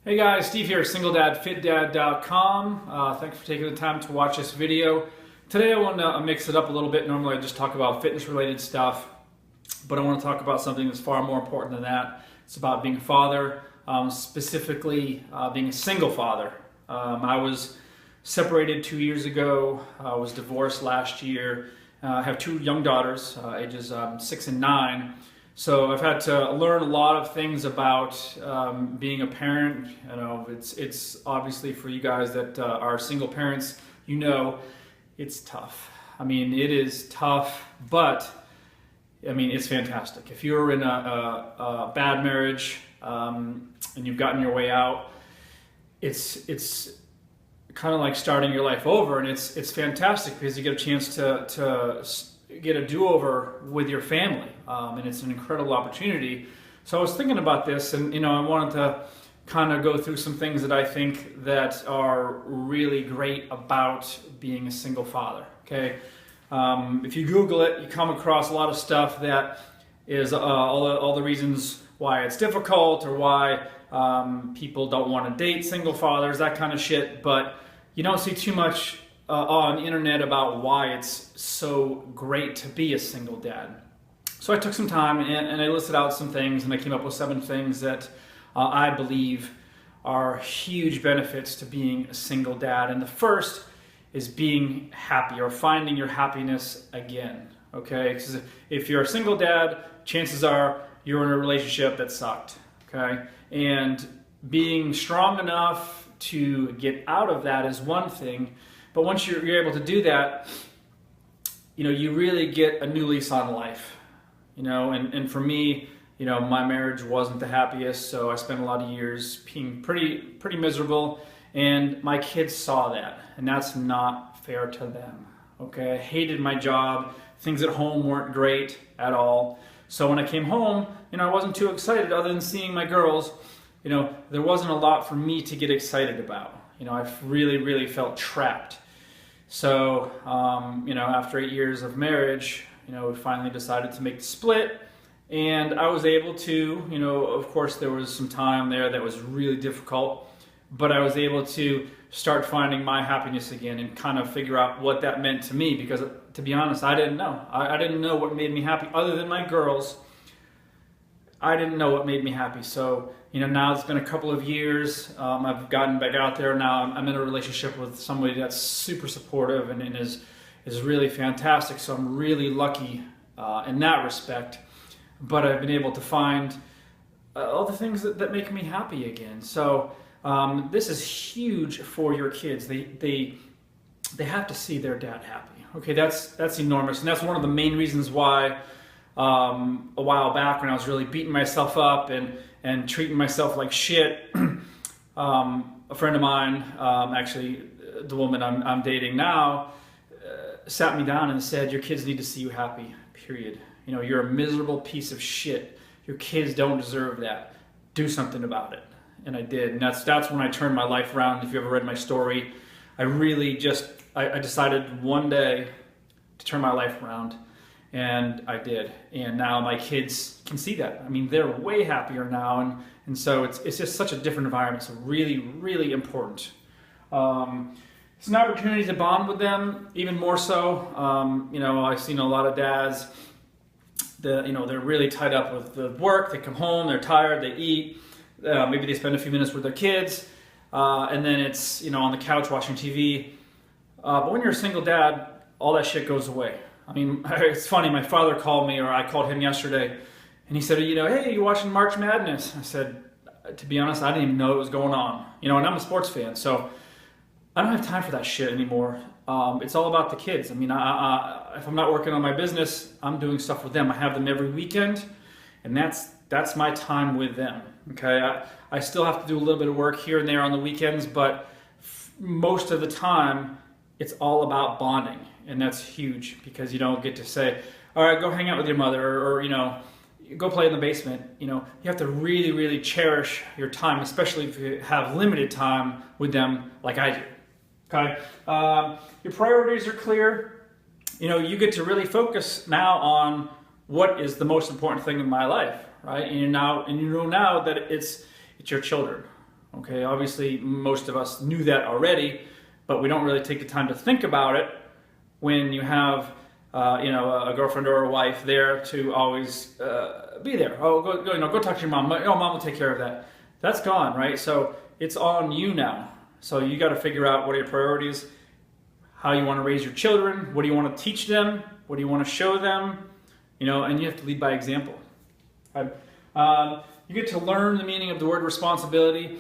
Hey guys, Steve here, singledadfitdad.com. Thanks for taking the time to watch this video. Today I want to mix it up a little bit. Normally I just talk about fitness related stuff, but I want to talk about something that's far more important than that. It's about being a father, specifically being a single father. I was separated 2 years ago. I was divorced last year. I have two young daughters, ages 6 and 9. So I've had to learn a lot of things about being a parent. You know, it's obviously for you guys that are single parents, you know, it's tough. I mean, it is tough, but I mean, it's fantastic. If you're in a bad marriage and you've gotten your way out, it's kind of like starting your life over, and it's fantastic because you get a chance to get a do-over with your family, and it's an incredible opportunity. So I was thinking about this, and I wanted to kind of go through some things that I think that are really great about being a single father. Okay, if you Google it, you come across a lot of stuff that is all the reasons why it's difficult or why people don't want to date single fathers, that kind of shit. But you don't see too much on the internet about why it's so great to be a single dad. So I took some time and I listed out some things, and I came up with 7 things that I believe are huge benefits to being a single dad. And the first is being happy, or finding your happiness again. Okay, because if you're a single dad, chances are you're in a relationship that sucked. Okay, and being strong enough to get out of that is one thing. But once you're able to do that, you really get a new lease on life. And for me, my marriage wasn't the happiest, so I spent a lot of years being pretty miserable, and my kids saw that, and that's not fair to them. Okay, I hated my job. Things at home weren't great at all. So when I came home, I wasn't too excited other than seeing my girls. There wasn't a lot for me to get excited about. I really felt trapped. So, after 8 years of marriage, we finally decided to make the split, and I was able to, of course there was some time there that was really difficult, but I was able to start finding my happiness again and kind of figure out what that meant to me, because to be honest, I didn't know. I didn't know what made me happy other than my girls. I didn't know what made me happy. So, now it's been a couple of years. I've gotten back out there now. I'm in a relationship with somebody that's super supportive and is really fantastic. So I'm really lucky in that respect. But I've been able to find all the things that make me happy again. So this is huge for your kids. They have to see their dad happy. Okay, that's enormous, and that's one of the main reasons why a while back, when I was really beating myself up and treating myself like shit, a friend of mine, actually the woman I'm dating now, sat me down and said, your kids need to see you happy, period. You're a miserable piece of shit. Your kids don't deserve that. Do something about it. And I did, and that's when I turned my life around. If you ever read my story, I really I decided one day to turn my life around. And I did, and now my kids can see that. I mean, they're way happier now, and so it's just such a different environment. So really important. It's an opportunity to bond with them even more so. I've seen a lot of dads that they're really tied up with the work. They come home, they're tired, they eat. Maybe they spend a few minutes with their kids, and then it's on the couch watching TV. But when you're a single dad, all that shit goes away. I mean, it's funny, my father called me, or I called him yesterday, and he said, hey, you watching March Madness? I said, to be honest, I didn't even know it was going on. And I'm a sports fan, so I don't have time for that shit anymore. It's all about the kids. I mean, if I'm not working on my business, I'm doing stuff with them. I have them every weekend, and that's my time with them. Okay, I still have to do a little bit of work here and there on the weekends, but most of the time, it's all about bonding. And that's huge, because you don't get to say, all right, go hang out with your mother, or go play in the basement. You have to really cherish your time, especially if you have limited time with them like I do. Okay, your priorities are clear. You get to really focus now on what is the most important thing in my life, right? And you know now that it's your children. Okay, obviously most of us knew that already, but we don't really take the time to think about it when you have a girlfriend or a wife there to always be there. Oh, go talk to your mom. Oh, mom will take care of that. That's gone, right? So it's on you now. So you got to figure out what are your priorities, how you want to raise your children, what do you want to teach them, what do you want to show them, and you have to lead by example. Right? You get to learn the meaning of the word responsibility.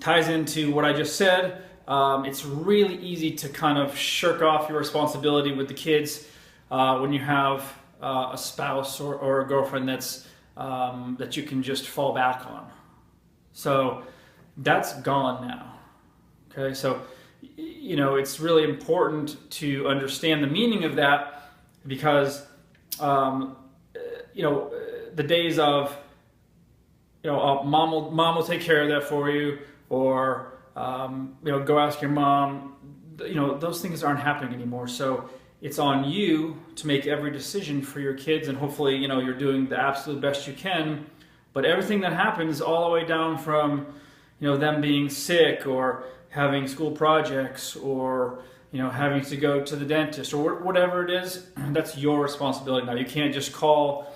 Ties into what I just said. It's really easy to kind of shirk off your responsibility with the kids when you have a spouse or a girlfriend that you can just fall back on. So that's gone now. Okay, so it's really important to understand the meaning of that, because the days of mom will take care of that for you, or go ask your mom, those things aren't happening anymore. So it's on you to make every decision for your kids, and hopefully you're doing the absolute best you can. But everything that happens, all the way down from them being sick, or having school projects, or having to go to the dentist, or whatever it is, that's your responsibility now. You can't just call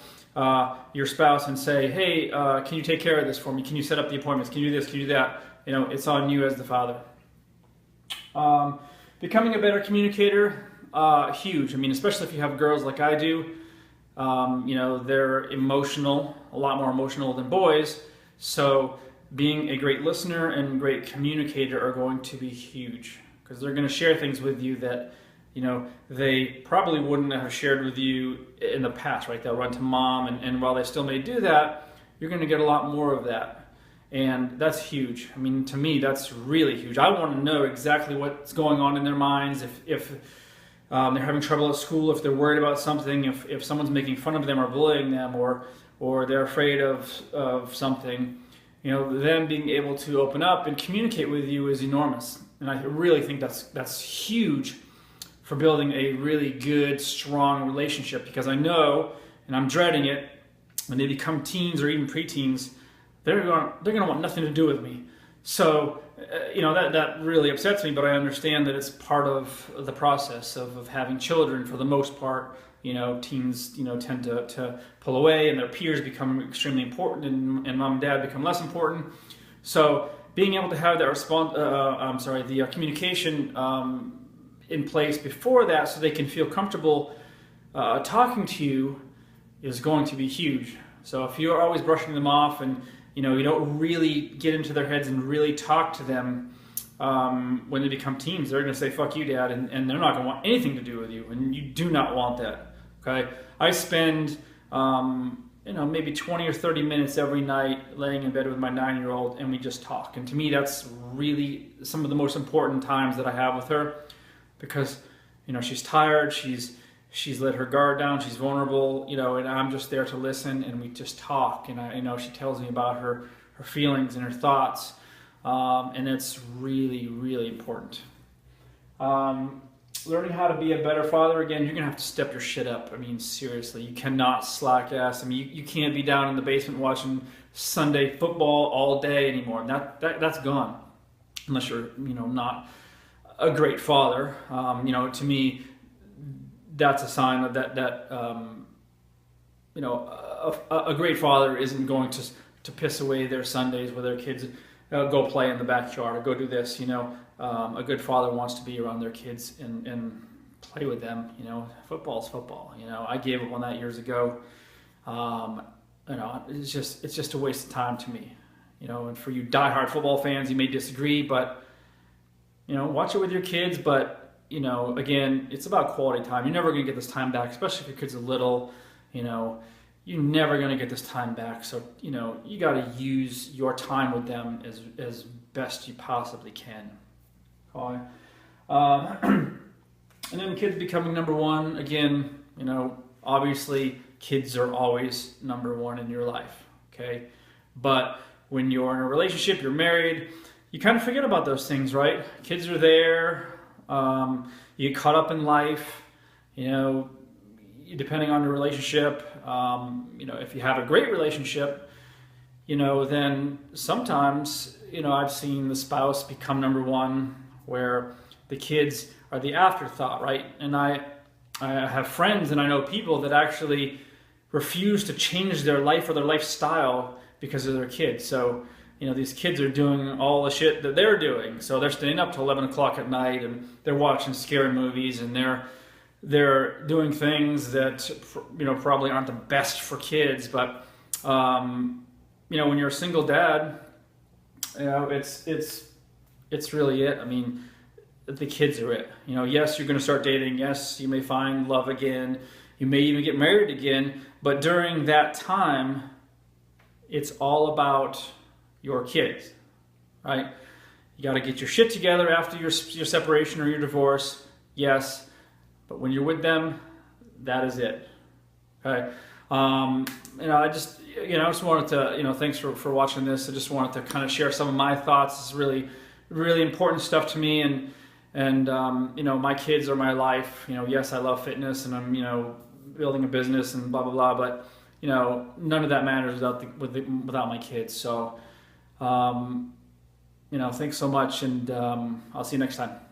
your spouse and say, hey, can you take care of this for me? Can you set up the appointments? Can you do this? Can you do that? It's on you as the father. Becoming a better communicator, huge. Especially if you have girls like I do. They're emotional, a lot more emotional than boys. So being a great listener and great communicator are going to be huge, because they're going to share things with you that they probably wouldn't have shared with you in the past, right? They'll run to mom, and while they still may do that, you're going to get a lot more of that. And that's huge. To me, that's really huge. I want to know exactly what's going on in their minds, if they're having trouble at school, if they're worried about something, if someone's making fun of them or bullying them, or they're afraid of something. Them being able to open up and communicate with you is enormous. And I really think that's huge for building a really good, strong relationship, because I know, and I'm dreading it, when they become teens or even preteens, they're going to want nothing to do with me. So, that really upsets me, but I understand that it's part of the process of having children for the most part. Teens, tend to pull away, and their peers become extremely important, and mom and dad become less important. So being able to have that the communication in place before that, so they can feel comfortable talking to you, is going to be huge. So if you're always brushing them off, and you don't really get into their heads and really talk to them when they become teens, they're going to say, fuck you, dad, and they're not going to want anything to do with you, and you do not want that. Okay, I spend maybe 20 or 30 minutes every night laying in bed with my 9-year-old, and we just talk. And to me, that's really some of the most important times that I have with her, because she's tired, she's let her guard down, she's vulnerable, and I'm just there to listen, and we just talk. And she tells me about her feelings and her thoughts, and it's really, really important. Learning how to be a better father, again, you're going to have to step your shit up. Seriously, you cannot slack ass. You can't be down in the basement watching Sunday football all day anymore. That's gone, unless you're, not a great father. To me, that's a sign of that a great father isn't going to piss away their Sundays with their kids, go play in the backyard or go do this. A good father wants to be around their kids and play with them. Football's football. I gave up on that years ago. It's just a waste of time to me. And for you diehard football fans, you may disagree, but watch it with your kids. But again, it's about quality time. You're never going to get this time back, especially if your kids are little. You're never going to get this time back. So you got to use your time with them as best you possibly can. Okay. And then kids becoming number one. Again, obviously kids are always number one in your life. Okay, but when you're in a relationship, you're married, you kind of forget about those things, right? Kids are there. You get caught up in life. Depending on the relationship, if you have a great relationship, then sometimes I've seen the spouse become number one, where the kids are the afterthought, right? And I have friends and I know people that actually refuse to change their life or their lifestyle because of their kids. So, these kids are doing all the shit that they're doing. So they're staying up till 11 o'clock at night and they're watching scary movies and they're doing things that, probably aren't the best for kids. But, when you're a single dad, it's really it. I mean, the kids are it. Yes, you're going to start dating. Yes, you may find love again. You may even get married again. But during that time, it's all about your kids, right? You got to get your shit together after your separation or your divorce. Yes, but when you're with them, that is it. Okay. I just wanted to, thanks for watching this. I just wanted to kind of share some of my thoughts. It's really, really important stuff to me. And my kids are my life. Yes, I love fitness and I'm, building a business and blah, blah, blah. But, none of that matters without my kids. So, thanks so much. And I'll see you next time.